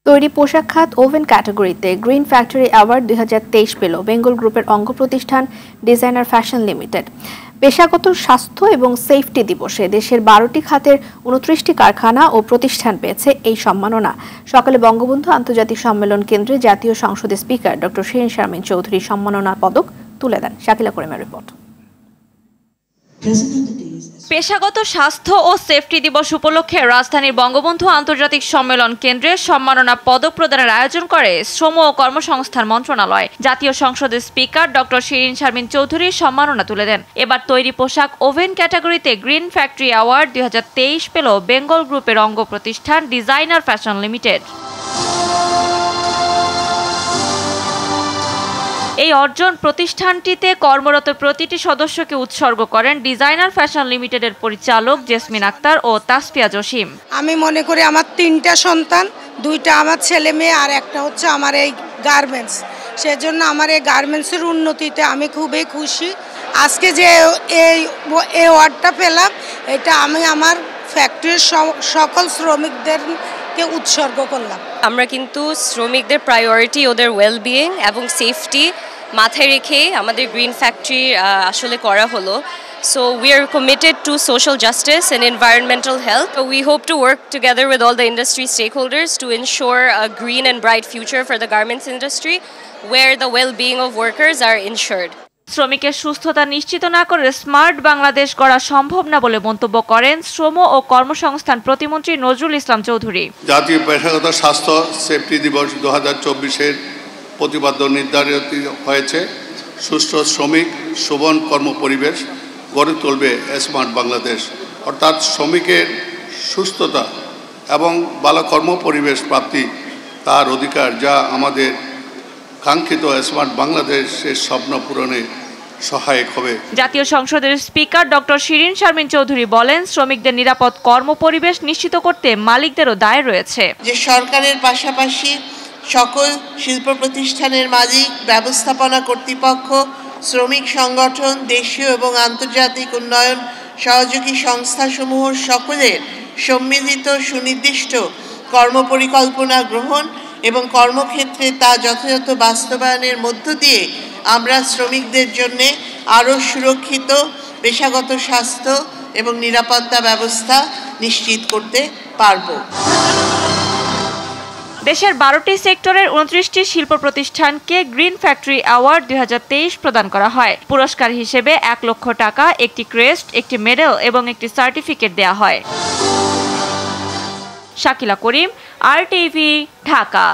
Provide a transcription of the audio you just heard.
তৈরি পোশাক খাত ওভেন ক্যাটাগরিতে গ্রিন ফ্যাক্টরি অ্যাওয়ার্ড 2023 পেল বেঙ্গল গ্রুপের অঙ্গ প্রতিষ্ঠান ডিজাইনার ফ্যাশন লিমিটেড। পেশাগত স্বাস্থ্য এবং সেফটি দিবসে দেশের 12টি খাতের 29টি কারখানা ও প্রতিষ্ঠান পেয়েছে এই সম্মাননা। সকালে বঙ্গবন্ধু আন্তর্জাতিক সম্মেলন কেন্দ্রে জাতীয় সংসদের স্পিকার ডক্টর শিরিন শারমিন চৌধুরী সম্মাননা পদক তুলে দেন। শাকিলা করিমের রিপোর্ট। পেশাগত স্বাস্থ্য ও সেফটি দিবস উপলক্ষে রাজধানীর বঙ্গবন্ধু আন্তর্জাতিক সম্মেলন কেন্দ্রে সম্মাননা পদক প্রদানের আয়োজন করে শ্রম ও কর্মসংস্থান মন্ত্রণালয়। জাতীয় সংসদের স্পিকার ডক্টর শিরিন শারমিন চৌধুরী সম্মাননা তুলে দেন। এবার তৈরি পোশাক ওভেন ক্যাটাগরিতে গ্রিন ফ্যাক্টরি অ্যাওয়ার্ড 2023 পেল বেঙ্গল গ্রুপের অঙ্গ প্রতিষ্ঠান ডিজাইনার ফ্যাশন লিমিটেড। এই অর্জন প্রতিষ্ঠানটিতে কর্মরত প্রতিটি সদস্যকে উৎসর্গ করেন ডিজাইনার ফ্যাশন লিমিটেডের পরিচালক জেসমিন আক্তার ও তাসফিয়া জসিম। আমি মনে করি আমার 3টা সন্তান, 2টা আমার ছেলে মেয়ে আর একটা হচ্ছে আমার এই গার্মেন্টস, সেজন্য আমার এই গার্মেন্টসের উন্নতিতে আমি খুবই খুশি। আজকে যে এই অ্যাওয়ার্ডটা পেলাম, এটা আমি আমার ফ্যাক্টরির সকল শ্রমিকদেরকে উৎসর্গ করলাম। আমরা কিন্তু শ্রমিকদের প্রায়োরিটি, ওদের ওয়েলবিইং এবং সেফটি মাথায় রেখে আমাদের গ্রিন ফ্যাক্টরি আসলে করা হলো। So we are committed to social justice and environmental health. We hope to work together with all the industry stakeholders to ensure a green and bright future for the garments industry where the well-being of workers are ensured. শ্রমিকের সুস্থতা নিশ্চিত না করে smart Bangladesh গড়া সম্ভব না বলে মন্তব্য করেন শ্রম ও কর্মসংস্থান প্রতিমন্ত্রী নজরুল ইসলাম চৌধুরী। জাতীয় পেশাগত স্বাস্থ্য সেফটি দিবস 2024-এর প্রতিপাদ্য নির্ধারিত হয়েছে। সুস্থ শ্রমিক, শোভন কর্মপরিবেশ গড়ে তুলবে স্মার্ট বাংলাদেশ। অর্থাৎ শ্রমিকের সুস্থতা এবং ভালো কর্মপরিবেশ প্রাপ্তি তার অধিকার, যা আমাদের কাঙ্ক্ষিত স্মার্ট বাংলাদেশের স্বপ্ন পূরণে সহায়ক হবে। জাতীয় সংসদের স্পিকার ডক্টর শিরিন শারমিন চৌধুরী বলেন, শ্রমিকদের নিরাপদ কর্মপরিবেশ নিশ্চিত করতে মালিকদেরও দায় রয়েছে। যে সরকারের পাশাপাশি সকল শিল্প প্রতিষ্ঠানের মালিক, ব্যবস্থাপনা কর্তৃপক্ষ, শ্রমিক সংগঠন, দেশীয় এবং আন্তর্জাতিক উন্নয়ন সহযোগী সংস্থাসমূহ সকলের সম্মিলিত সুনির্দিষ্ট কর্মপরিকল্পনা গ্রহণ এবং কর্মক্ষেত্রে তা যথাযথ বাস্তবায়নের মধ্য দিয়ে আমরা শ্রমিকদের জন্য আরও সুরক্ষিত পেশাগত স্বাস্থ্য এবং নিরাপত্তা ব্যবস্থা নিশ্চিত করতে পারব। দেশের 12টি সেক্টরের 29টি শিল্প প্রতিষ্ঠানকে গ্রিন ফ্যাক্টরি অ্যাওয়ার্ড 2023 প্রদান করা হয়। পুরস্কার হিসেবে 1 লক্ষ টাকা, একটি ক্রেস্ট, একটি মেডেল এবং একটি সার্টিফিকেট দেওয়া হয়। শাকিলা করিম, RTV, ঢাকা।